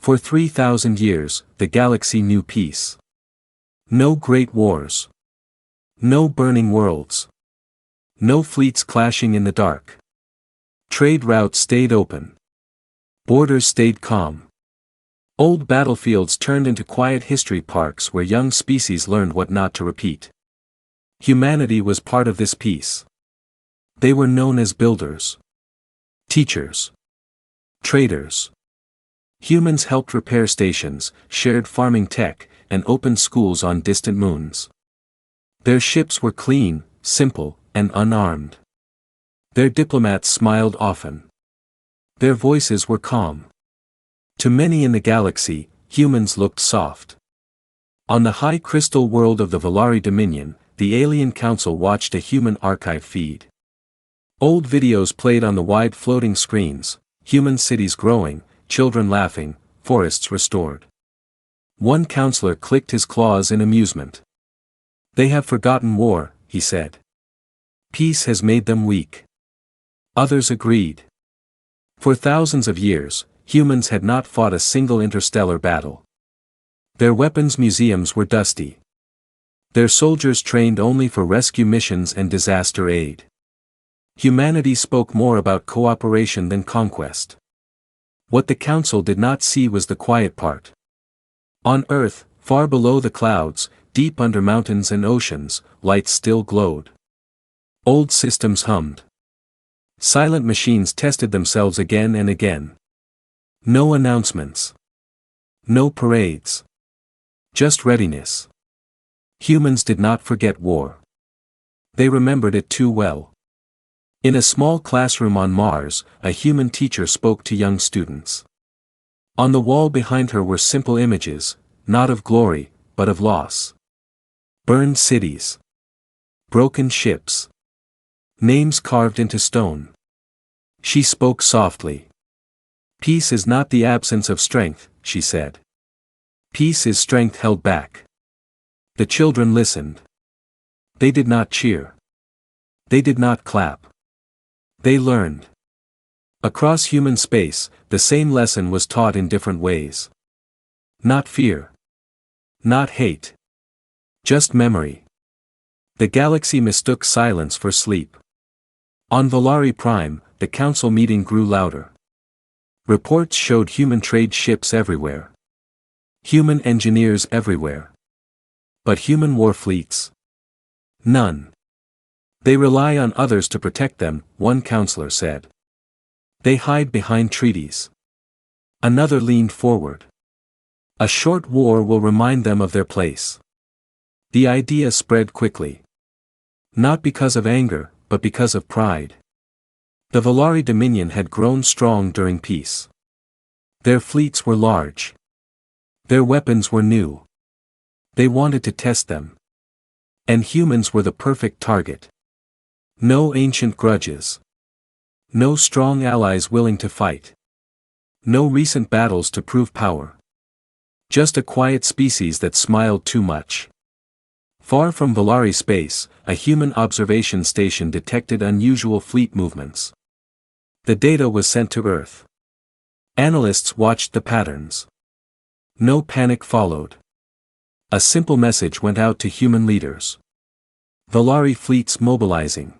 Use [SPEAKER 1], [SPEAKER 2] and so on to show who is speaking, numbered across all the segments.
[SPEAKER 1] For 3,000 years, the galaxy knew peace. No great wars. No burning worlds. No fleets clashing in the dark. Trade routes stayed open. Borders stayed calm. Old battlefields turned into quiet history parks where young species learned what not to repeat. Humanity was part of this peace. They were known as builders. Teachers. Traders. Humans helped repair stations, shared farming tech, and opened schools on distant moons. Their ships were clean, simple, and unarmed. Their diplomats smiled often. Their voices were calm. To many in the galaxy, humans looked soft. On the high crystal world of the Valari Dominion, the Alien Council watched a human archive feed. Old videos played on the wide floating screens, human cities growing, children laughing, forests restored. One counselor clicked his claws in amusement. "They have forgotten war," he said. "Peace has made them weak." Others agreed. For thousands of years, humans had not fought a single interstellar battle. Their weapons museums were dusty. Their soldiers trained only for rescue missions and disaster aid. Humanity spoke more about cooperation than conquest. What the Council did not see was the quiet part. On Earth, far below the clouds, deep under mountains and oceans, lights still glowed. Old systems hummed. Silent machines tested themselves again and again. No announcements. No parades. Just readiness. Humans did not forget war. They remembered it too well. In a small classroom on Mars, a human teacher spoke to young students. On the wall behind her were simple images, not of glory, but of loss. Burned cities. Broken ships. Names carved into stone. She spoke softly. "Peace is not the absence of strength," she said. "Peace is strength held back." The children listened. They did not cheer. They did not clap. They learned. Across human space, the same lesson was taught in different ways. Not fear. Not hate. Just memory. The galaxy mistook silence for sleep. On Valari Prime, the council meeting grew louder. Reports showed human trade ships everywhere. Human engineers everywhere. But human war fleets? None. "They rely on others to protect them," one counselor said. "They hide behind treaties." Another leaned forward. "A short war will remind them of their place." The idea spread quickly. Not because of anger, but because of pride. The Valari Dominion had grown strong during peace. Their fleets were large. Their weapons were new. They wanted to test them. And humans were the perfect target. No ancient grudges. No strong allies willing to fight. No recent battles to prove power. Just a quiet species that smiled too much. Far from Valari space, a human observation station detected unusual fleet movements. The data was sent to Earth. Analysts watched the patterns. No panic followed. A simple message went out to human leaders. Valari fleets mobilizing.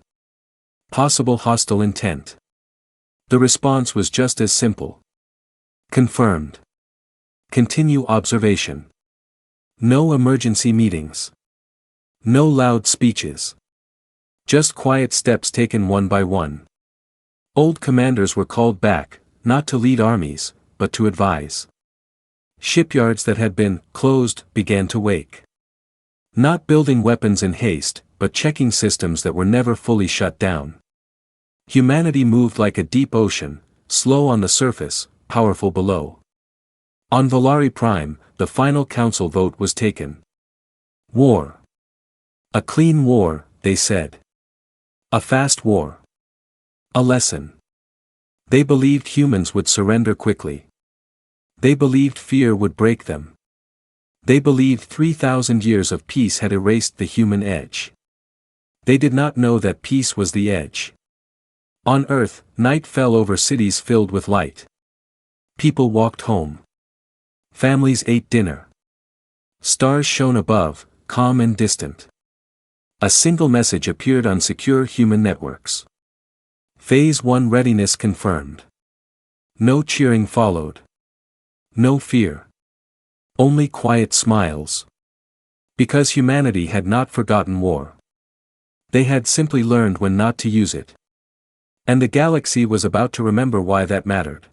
[SPEAKER 1] Possible hostile intent. The response was just as simple. Confirmed. Continue observation. No emergency meetings. No loud speeches. Just quiet steps taken one by one. Old commanders were called back, not to lead armies, but to advise. Shipyards that had been closed began to wake. Not building weapons in haste, but checking systems that were never fully shut down. Humanity moved like a deep ocean, slow on the surface, powerful below. On Valari Prime, the final council vote was taken. War. A clean war, they said. A fast war. A lesson. They believed humans would surrender quickly. They believed fear would break them. They believed 3,000 years of peace had erased the human edge. They did not know that peace was the edge. On Earth, night fell over cities filled with light. People walked home. Families ate dinner. Stars shone above, calm and distant. A single message appeared on secure human networks. Phase 1 readiness confirmed. No cheering followed. No fear. Only quiet smiles. Because humanity had not forgotten war. They had simply learned when not to use it. And the galaxy was about to remember why that mattered.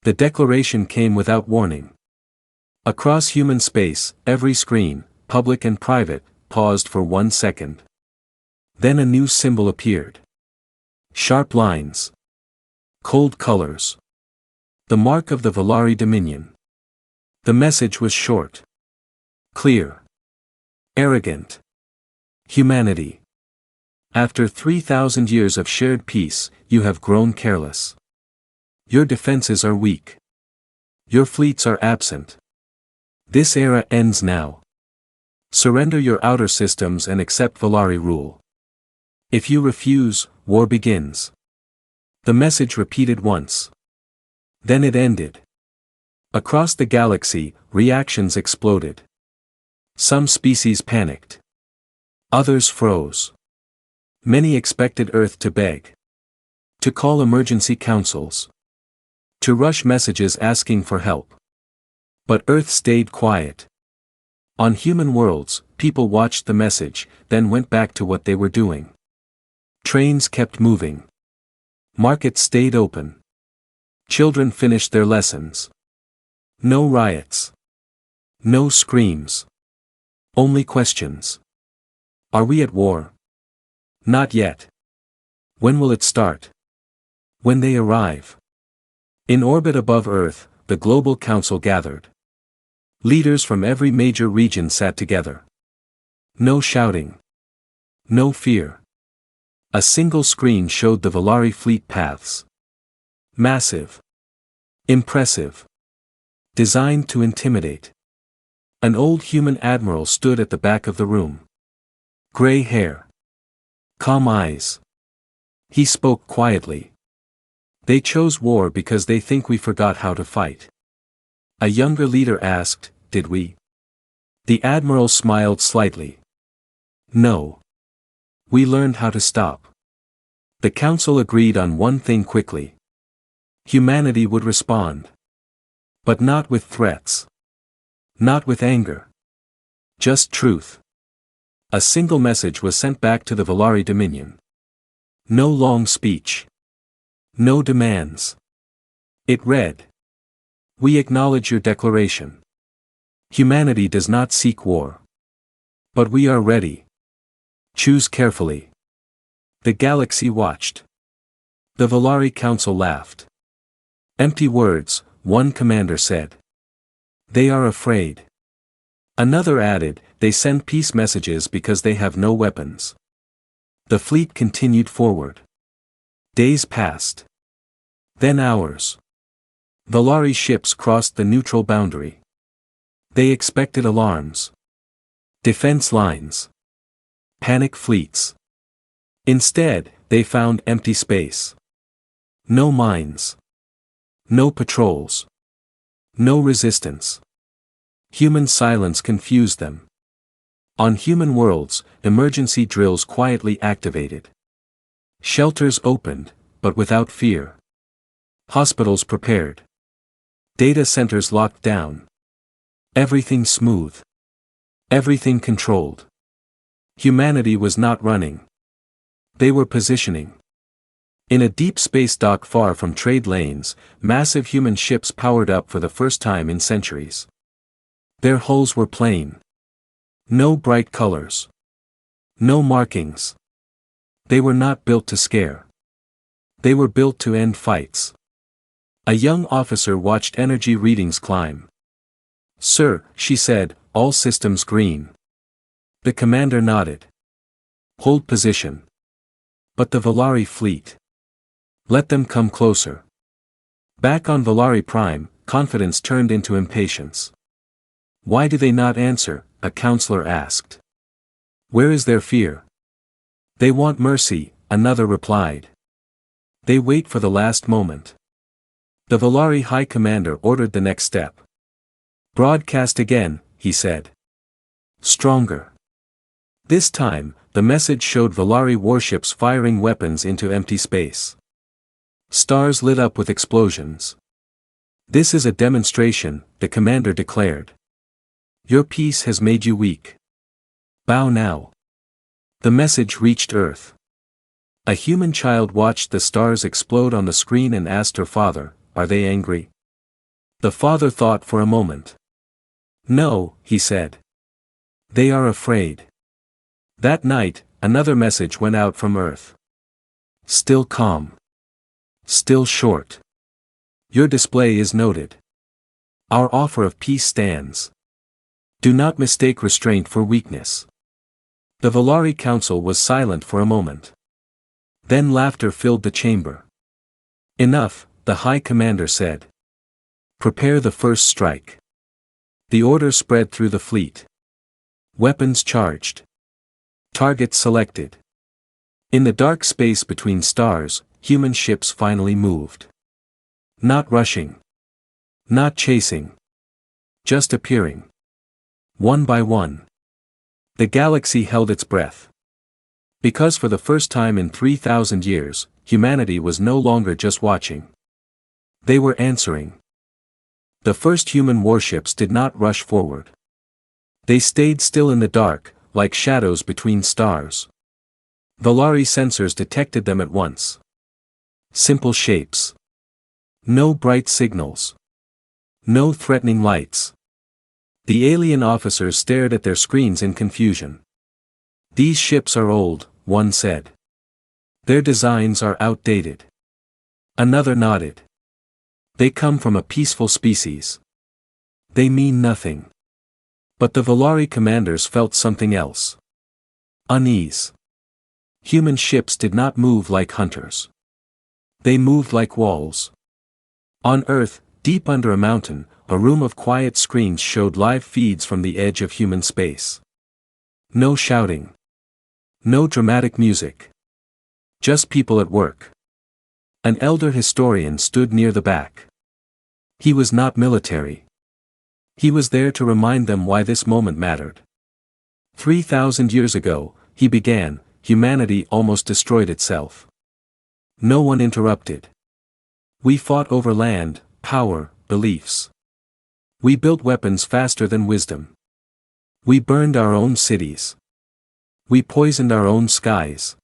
[SPEAKER 1] The declaration came without warning. Across human space, every screen, public and private, paused for 1 second. Then a new symbol appeared. Sharp lines. Cold colors. The mark of the Valari Dominion. The message was short. Clear. Arrogant. Humanity. After 3,000 years of shared peace, you have grown careless. Your defenses are weak. Your fleets are absent. This era ends now. Surrender your outer systems and accept Valari rule. If you refuse, war begins. The message repeated once. Then it ended. Across the galaxy, reactions exploded. Some species panicked. Others froze. Many expected Earth to beg. To call emergency councils. To rush messages asking for help. But Earth stayed quiet. On human worlds, people watched the message, then went back to what they were doing. Trains kept moving. Markets stayed open. Children finished their lessons. No riots. No screams. Only questions. Are we at war? Not yet. When will it start? When they arrive. In orbit above Earth, the Global Council gathered. Leaders from every major region sat together. No shouting. No fear. A single screen showed the Valari fleet paths. Massive. Impressive. Designed to intimidate. An old human admiral stood at the back of the room. Gray hair. Calm eyes. He spoke quietly. They chose war because they think we forgot how to fight. A younger leader asked, did we? The admiral smiled slightly. No. We learned how to stop. The council agreed on one thing quickly. Humanity would respond. But not with threats. Not with anger. Just truth. A single message was sent back to the Valari Dominion. No long speech. No demands. It read. We acknowledge your declaration. Humanity does not seek war. But we are ready. Choose carefully. The galaxy watched. The Valari Council laughed. Empty words, one commander said. They are afraid. Another added, they send peace messages because they have no weapons. The fleet continued forward. Days passed. Then hours. Valari ships crossed the neutral boundary. They expected alarms. Defense lines. Panic fleets. Instead, they found empty space. No mines. No patrols. No resistance. Human silence confused them. On human worlds, emergency drills quietly activated. Shelters opened, but without fear. Hospitals prepared. Data centers locked down. Everything smooth. Everything controlled. Humanity was not running. They were positioning. In a deep space dock far from trade lanes, massive human ships powered up for the first time in centuries. Their hulls were plain. No bright colors. No markings. They were not built to scare. They were built to end fights. A young officer watched energy readings climb. Sir, she said, all systems green. The commander nodded. Hold position. But the Valari fleet. Let them come closer. Back on Valari Prime, confidence turned into impatience. Why do they not answer? A counselor asked. Where is their fear? They want mercy, another replied. They wait for the last moment. The Valari High Commander ordered the next step. Broadcast again, he said. Stronger. This time, the message showed Valari warships firing weapons into empty space. Stars lit up with explosions. This is a demonstration, the commander declared. Your peace has made you weak. Bow now. The message reached Earth. A human child watched the stars explode on the screen and asked her father, "Are they angry?" The father thought for a moment. "No," he said. "They are afraid." That night, another message went out from Earth. Still calm. Still short. Your display is noted. Our offer of peace stands. Do not mistake restraint for weakness. The Valari Council was silent for a moment. Then laughter filled the chamber. Enough, the High Commander said. Prepare the first strike. The order spread through the fleet. Weapons charged. Target selected. In the dark space between stars, human ships finally moved. Not rushing. Not chasing. Just appearing. One by one. The galaxy held its breath. Because for the first time in 3,000 years, humanity was no longer just watching. They were answering. The first human warships did not rush forward. They stayed still in the dark, like shadows between stars. Valari sensors detected them at once. Simple shapes. No bright signals. No threatening lights. The alien officers stared at their screens in confusion. These ships are old, one said. Their designs are outdated. Another nodded. They come from a peaceful species. They mean nothing. But the Valari commanders felt something else. Unease. Human ships did not move like hunters. They moved like walls. On Earth, deep under a mountain, a room of quiet screens showed live feeds from the edge of human space. No shouting. No dramatic music. Just people at work. An elder historian stood near the back. He was not military. He was there to remind them why this moment mattered. 3,000 years ago, he began, humanity almost destroyed itself. No one interrupted. We fought over land, power, beliefs. We built weapons faster than wisdom. We burned our own cities. We poisoned our own skies.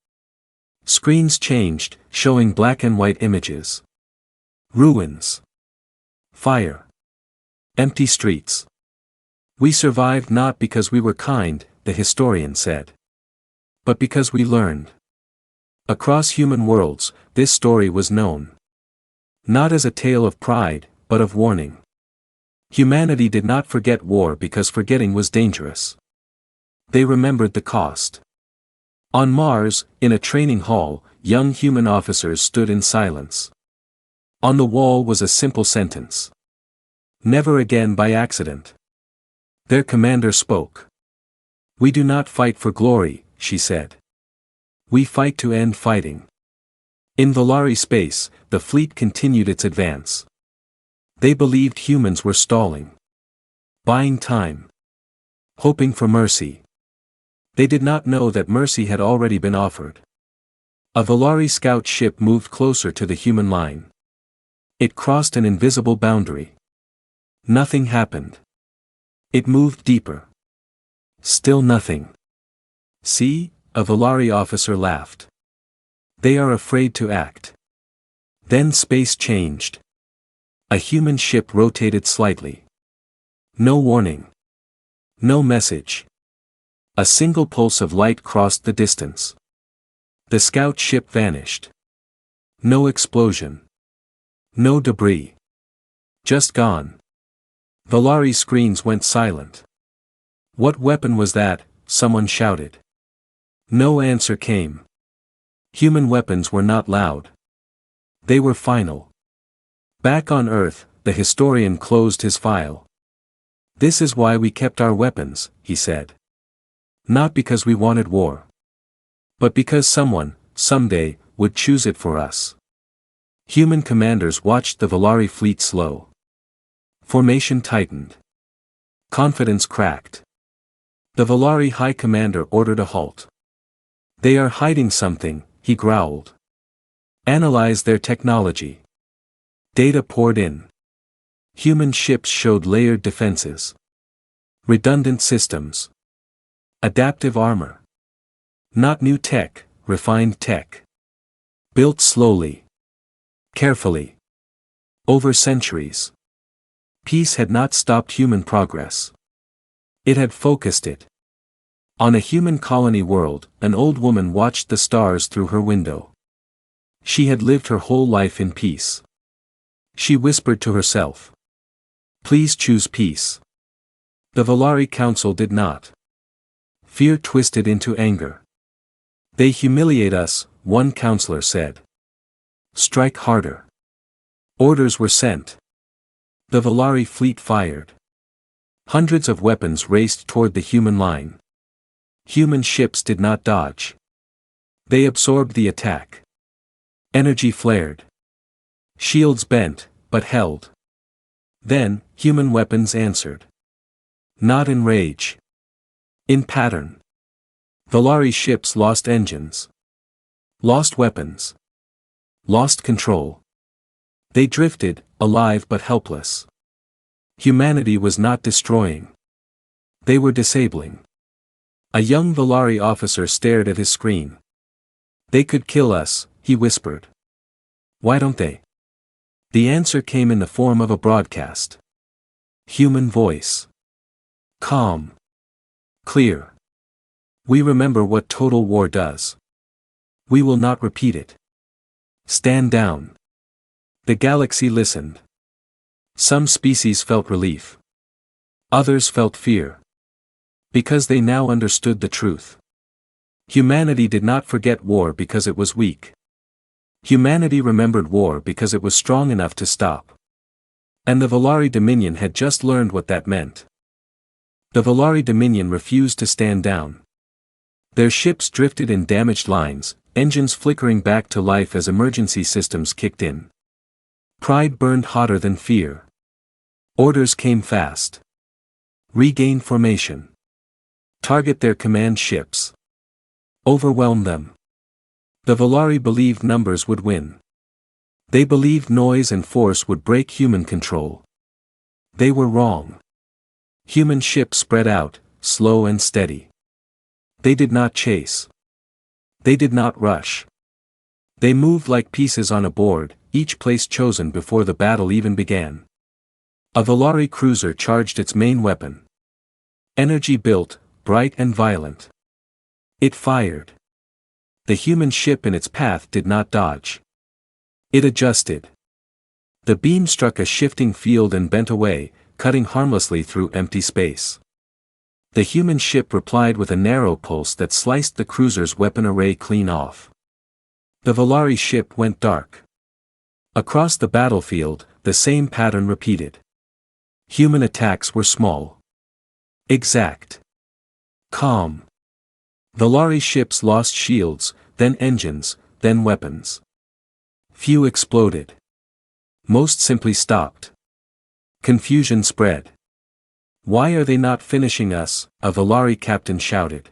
[SPEAKER 1] Screens changed, showing black and white images. Ruins. Fire. Empty streets. We survived not because we were kind, the historian said. But because we learned. Across human worlds, this story was known. Not as a tale of pride, but of warning. Humanity did not forget war because forgetting was dangerous. They remembered the cost. On Mars, in a training hall, young human officers stood in silence. On the wall was a simple sentence. Never again by accident. Their commander spoke. We do not fight for glory, she said. We fight to end fighting. In Valari space, the fleet continued its advance. They believed humans were stalling. Buying time. Hoping for mercy. They did not know that mercy had already been offered. A Valari scout ship moved closer to the human line. It crossed an invisible boundary. Nothing happened. It moved deeper. Still nothing. See, a Valari officer laughed. They are afraid to act. Then space changed. A human ship rotated slightly. No warning. No message. A single pulse of light crossed the distance. The scout ship vanished. No explosion. No debris. Just gone. Valari screens went silent. What weapon was that? Someone shouted. No answer came. Human weapons were not loud. They were final. Back on Earth, the historian closed his file. This is why we kept our weapons, he said. Not because we wanted war. But because someone, someday, would choose it for us. Human commanders watched the Valari fleet slow. Formation tightened. Confidence cracked. The Valari High Commander ordered a halt. They are hiding something, he growled. Analyze their technology. Data poured in. Human ships showed layered defenses. Redundant systems. Adaptive armor. Not new tech, refined tech. Built slowly. Carefully. Over centuries. Peace had not stopped human progress. It had focused it. On a human colony world, an old woman watched the stars through her window. She had lived her whole life in peace. She whispered to herself. Please choose peace. The Valari Council did not. Fear twisted into anger. They humiliate us, one counselor said. Strike harder. Orders were sent. The Valari fleet fired. Hundreds of weapons raced toward the human line. Human ships did not dodge. They absorbed the attack. Energy flared. Shields bent, but held. Then, human weapons answered. Not in rage. In pattern. Valari ships lost engines. Lost weapons. Lost control. They drifted, alive but helpless. Humanity was not destroying. They were disabling. A young Valari officer stared at his screen. They could kill us, he whispered. Why don't they? The answer came in the form of a broadcast. Human voice. Calm. Clear. We remember what total war does. We will not repeat it. Stand down. The galaxy listened. Some species felt relief. Others felt fear. Because they now understood the truth. Humanity did not forget war because it was weak. Humanity remembered war because it was strong enough to stop. And the Valari Dominion had just learned what that meant. The Valari Dominion refused to stand down. Their ships drifted in damaged lines, engines flickering back to life as emergency systems kicked in. Pride burned hotter than fear. Orders came fast. Regain formation. Target their command ships. Overwhelm them. The Valari believed numbers would win. They believed noise and force would break human control. They were wrong. Human ships spread out, slow and steady. They did not chase. They did not rush. They moved like pieces on a board, each place chosen before the battle even began. A Valari cruiser charged its main weapon. Energy built, bright and violent. It fired. The human ship in its path did not dodge. It adjusted. The beam struck a shifting field and bent away, cutting harmlessly through empty space. The human ship replied with a narrow pulse that sliced the cruiser's weapon array clean off. The Valari ship went dark. Across the battlefield, the same pattern repeated. Human attacks were small. Exact. Calm. Valari ships lost shields, then engines, then weapons. Few exploded. Most simply stopped. Confusion spread. Why are they not finishing us? A Valari captain shouted.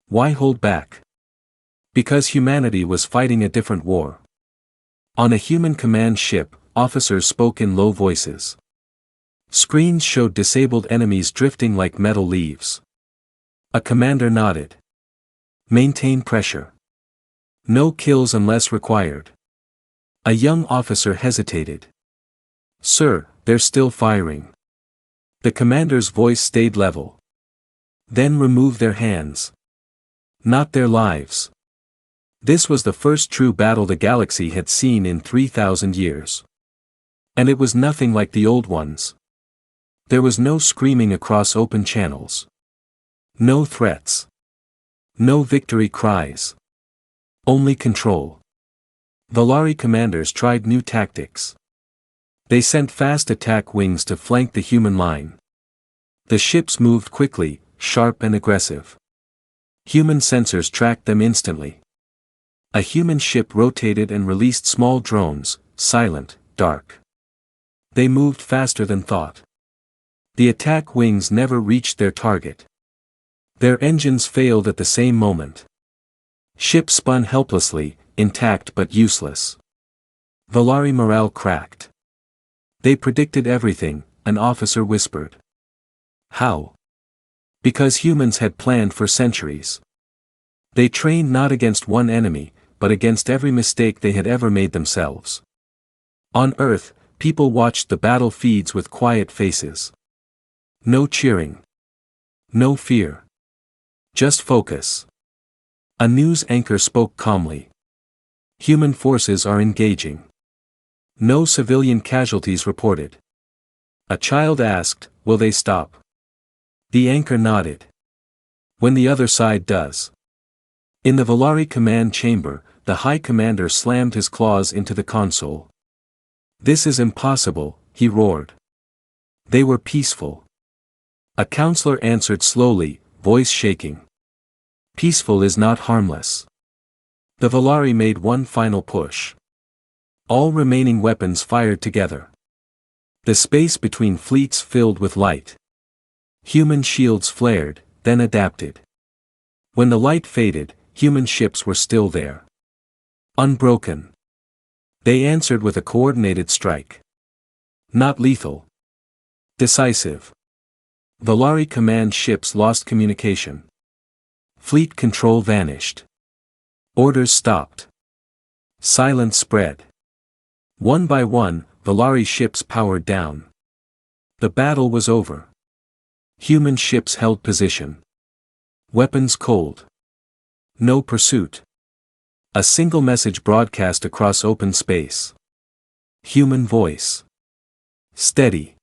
[SPEAKER 1] Why hold back? Because humanity was fighting a different war. On a human command ship, officers spoke in low voices. Screens showed disabled enemies drifting like metal leaves. A commander nodded. Maintain pressure. No kills unless required. A young officer hesitated. Sir, they're still firing. The commander's voice stayed level. Then remove their hands. Not their lives. This was the first true battle the galaxy had seen in 3,000 years. And it was nothing like the old ones. There was no screaming across open channels. No threats. No victory cries. Only control. Valari commanders tried new tactics. They sent fast attack wings to flank the human line. The ships moved quickly, sharp and aggressive. Human sensors tracked them instantly. A human ship rotated and released small drones, silent, dark. They moved faster than thought. The attack wings never reached their target. Their engines failed at the same moment. Ship spun helplessly, intact but useless. Valari morale cracked. They predicted everything, an officer whispered. How? Because humans had planned for centuries. They trained not against one enemy, but against every mistake they had ever made themselves. On Earth, people watched the battle feeds with quiet faces. No cheering. No fear. Just focus. A news anchor spoke calmly. Human forces are engaging. No civilian casualties reported. A child asked, will they stop? The anchor nodded. When the other side does. In the Valari command chamber, the High Commander slammed his claws into the console. This is impossible, he roared. They were peaceful. A counselor answered slowly, voice shaking. Peaceful is not harmless. The Valari made one final push. All remaining weapons fired together. The space between fleets filled with light. Human shields flared, then adapted. When the light faded, human ships were still there. Unbroken. They answered with a coordinated strike. Not lethal. Decisive. Valari command ships lost communication. Fleet control vanished. Orders stopped. Silence spread. One by one, Valari ships powered down. The battle was over. Human ships held position. Weapons cold. No pursuit. A single message broadcast across open space. Human voice. Steady.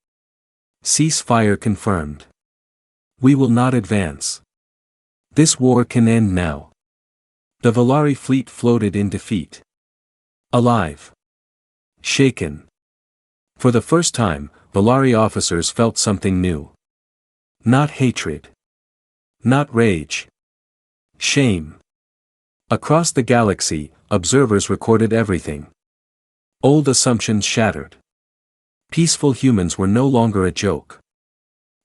[SPEAKER 1] Ceasefire confirmed. We will not advance. This war can end now. The Valari fleet floated in defeat. Alive. Shaken. For the first time, Valari officers felt something new. Not hatred. Not rage. Shame. Across the galaxy, observers recorded everything. Old assumptions shattered. Peaceful humans were no longer a joke.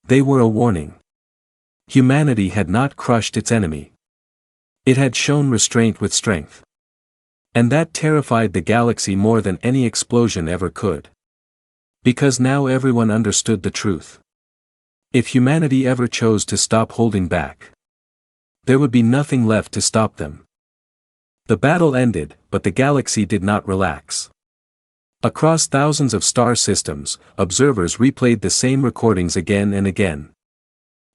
[SPEAKER 1] They were a warning. Humanity had not crushed its enemy. It had shown restraint with strength. And that terrified the galaxy more than any explosion ever could. Because now everyone understood the truth. If humanity ever chose to stop holding back, there would be nothing left to stop them. The battle ended, but the galaxy did not relax. Across thousands of star systems, observers replayed the same recordings again and again.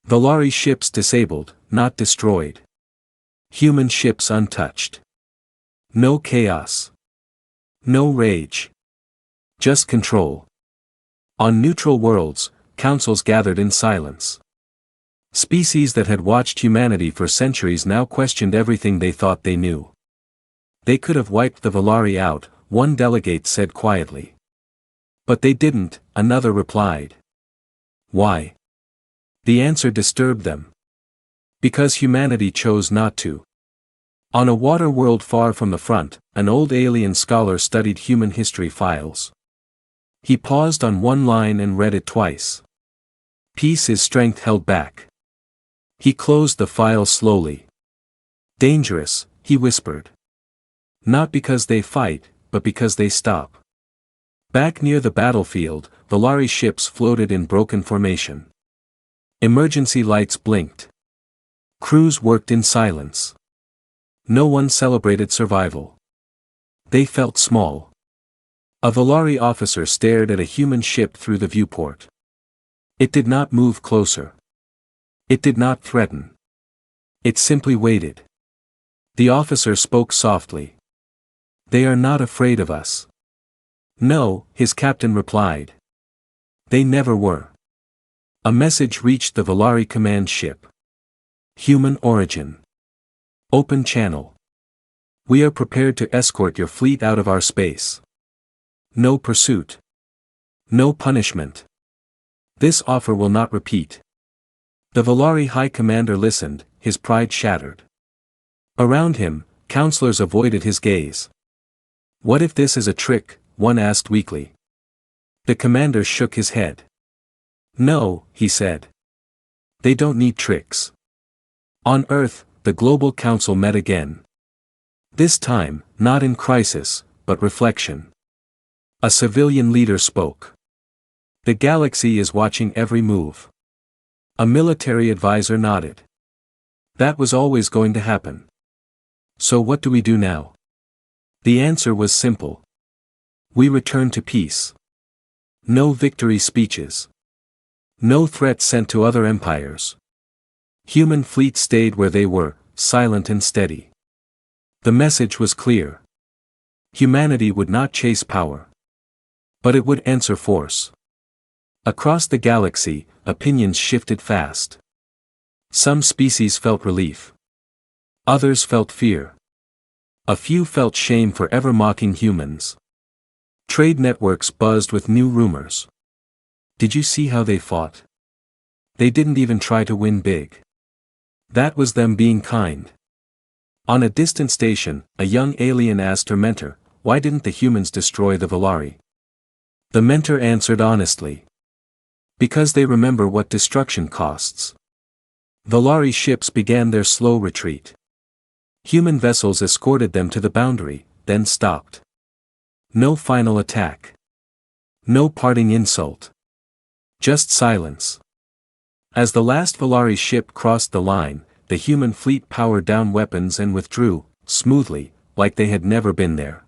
[SPEAKER 1] Valari ships disabled, not destroyed. Human ships untouched. No chaos. No rage. Just control. On neutral worlds, councils gathered in silence. Species that had watched humanity for centuries now questioned everything they thought they knew. They could have wiped the Valari out, one delegate said quietly. But they didn't, another replied. Why? The answer disturbed them. Because humanity chose not to. On a water world far from the front, an old alien scholar studied human history files. He paused on one line and read it twice. Peace is strength held back. He closed the file slowly. Dangerous, he whispered. Not because they fight, but because they stop. Back near the battlefield, Valari ships floated in broken formation. Emergency lights blinked. Crews worked in silence. No one celebrated survival. They felt small. A Valari officer stared at a human ship through the viewport. It did not move closer. It did not threaten. It simply waited. The officer spoke softly. They are not afraid of us. No, his captain replied. They never were. A message reached the Valari command ship. Human origin. Open channel. We are prepared to escort your fleet out of our space. No pursuit. No punishment. This offer will not repeat. The Valari High Commander listened, his pride shattered. Around him, counselors avoided his gaze. What if this is a trick? One asked weakly. The commander shook his head. No, he said. They don't need tricks. On Earth, the Global Council met again. This time, not in crisis, but reflection. A civilian leader spoke. The galaxy is watching every move. A military advisor nodded. That was always going to happen. So what do we do now? The answer was simple. We return to peace. No victory speeches. No threats sent to other empires. Human fleets stayed where they were, silent and steady. The message was clear. Humanity would not chase power. But it would answer force. Across the galaxy, opinions shifted fast. Some species felt relief. Others felt fear. A few felt shame for ever mocking humans. Trade networks buzzed with new rumors. Did you see how they fought? They didn't even try to win big. That was them being kind. On a distant station, a young alien asked her mentor, why didn't the humans destroy the Volari? The mentor answered honestly. Because they remember what destruction costs. Volari ships began their slow retreat. Human vessels escorted them to the boundary, then stopped. No final attack. No parting insult. Just silence. As the last Volari ship crossed the line, the human fleet powered down weapons and withdrew, smoothly, like they had never been there.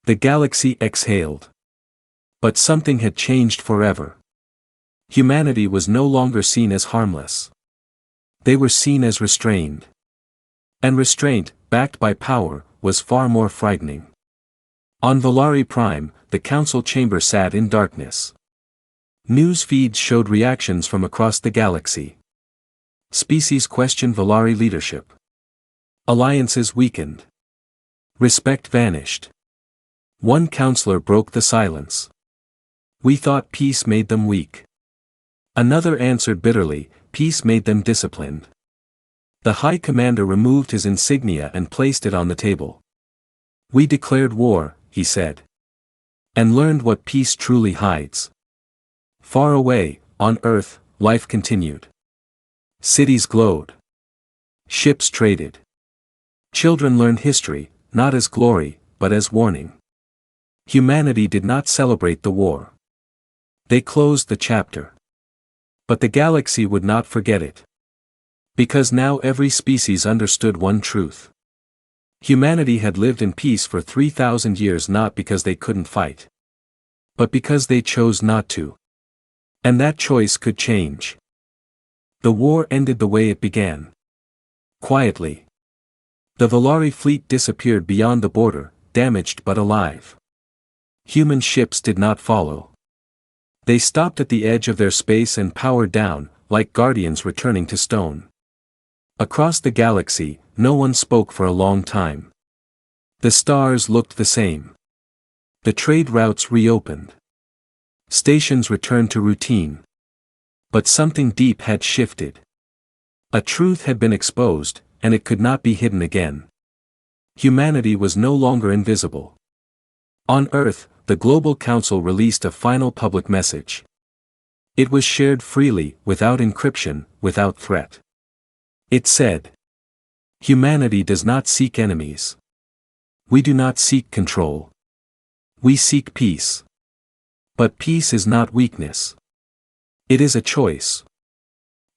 [SPEAKER 1] The galaxy exhaled. But something had changed forever. Humanity was no longer seen as harmless. They were seen as restrained. And restraint, backed by power, was far more frightening. On Volari Prime, the council chamber sat in darkness. News feeds showed reactions from across the galaxy. Species questioned Volari leadership. Alliances weakened. Respect vanished. One counselor broke the silence. We thought peace made them weak. Another answered bitterly, peace made them disciplined. The High Commander removed his insignia and placed it on the table. We declared war, he said. And learned what peace truly hides. Far away, on Earth, life continued. Cities glowed. Ships traded. Children learned history, not as glory, but as warning. Humanity did not celebrate the war. They closed the chapter. But the galaxy would not forget it. Because now every species understood one truth. Humanity had lived in peace for 3,000 years not because they couldn't fight. But because they chose not to. And that choice could change. The war ended the way it began. Quietly. The Volari fleet disappeared beyond the border, damaged but alive. Human ships did not follow. They stopped at the edge of their space and powered down, like guardians returning to stone. Across the galaxy, no one spoke for a long time. The stars looked the same. The trade routes reopened. Stations returned to routine. But something deep had shifted. A truth had been exposed, and it could not be hidden again. Humanity was no longer invisible. On Earth, the Global Council released a final public message. It was shared freely, without encryption, without threat. It said, humanity does not seek enemies. We do not seek control. We seek peace. But peace is not weakness. It is a choice.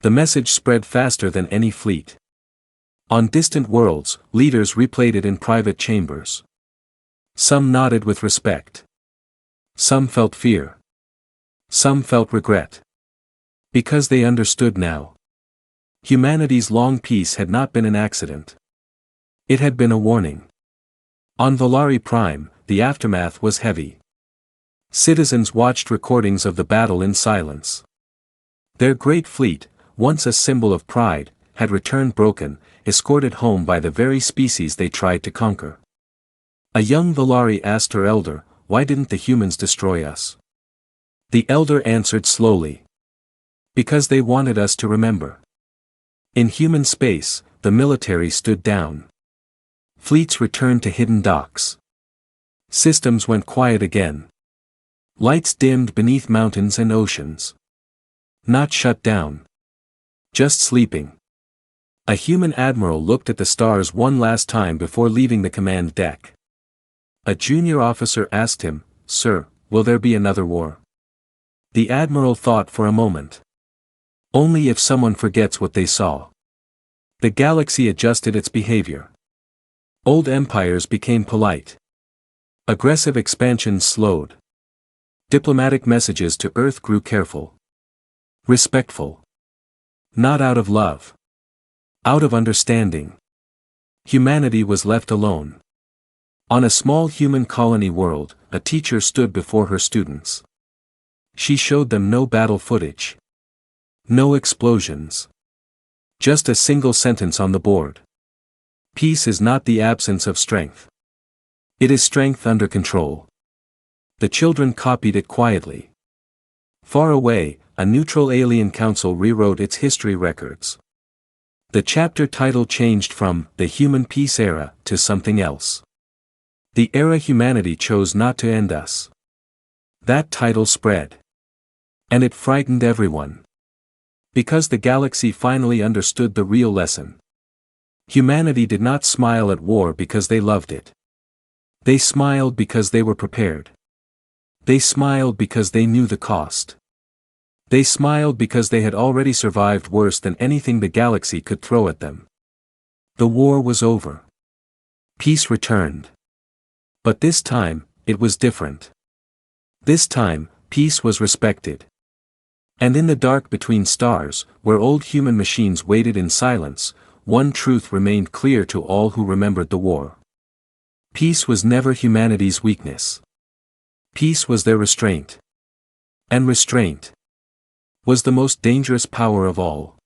[SPEAKER 1] The message spread faster than any fleet. On distant worlds, leaders replayed it in private chambers. Some nodded with respect. Some felt fear. Some felt regret. Because they understood now. Humanity's long peace had not been an accident. It had been a warning. On Volari Prime, the aftermath was heavy. Citizens watched recordings of the battle in silence. Their great fleet, once a symbol of pride, had returned broken, escorted home by the very species they tried to conquer. A young Volari asked her elder, why didn't the humans destroy us? The elder answered slowly. Because they wanted us to remember. In human space, the military stood down. Fleets returned to hidden docks. Systems went quiet again. Lights dimmed beneath mountains and oceans. Not shut down. Just sleeping. A human admiral looked at the stars one last time before leaving the command deck. A junior officer asked him, "Sir, will there be another war?" The admiral thought for a moment. Only if someone forgets what they saw. The galaxy adjusted its behavior. Old empires became polite. Aggressive expansion slowed. Diplomatic messages to Earth grew careful. Respectful. Not out of love. Out of understanding. Humanity was left alone. On a small human colony world, a teacher stood before her students. She showed them no battle footage. No explosions. Just a single sentence on the board. Peace is not the absence of strength. It is strength under control. The children copied it quietly. Far away, a neutral alien council rewrote its history records. The chapter title changed from "The Human Peace Era" to something else. "The Era Humanity Chose Not to End Us." That title spread. And it frightened everyone. Because the galaxy finally understood the real lesson. Humanity did not smile at war because they loved it. They smiled because they were prepared. They smiled because they knew the cost. They smiled because they had already survived worse than anything the galaxy could throw at them. The war was over. Peace returned. But this time, it was different. This time, peace was respected. And in the dark between stars, where old human machines waited in silence, one truth remained clear to all who remembered the war. Peace was never humanity's weakness. Peace was their restraint. And restraint was the most dangerous power of all.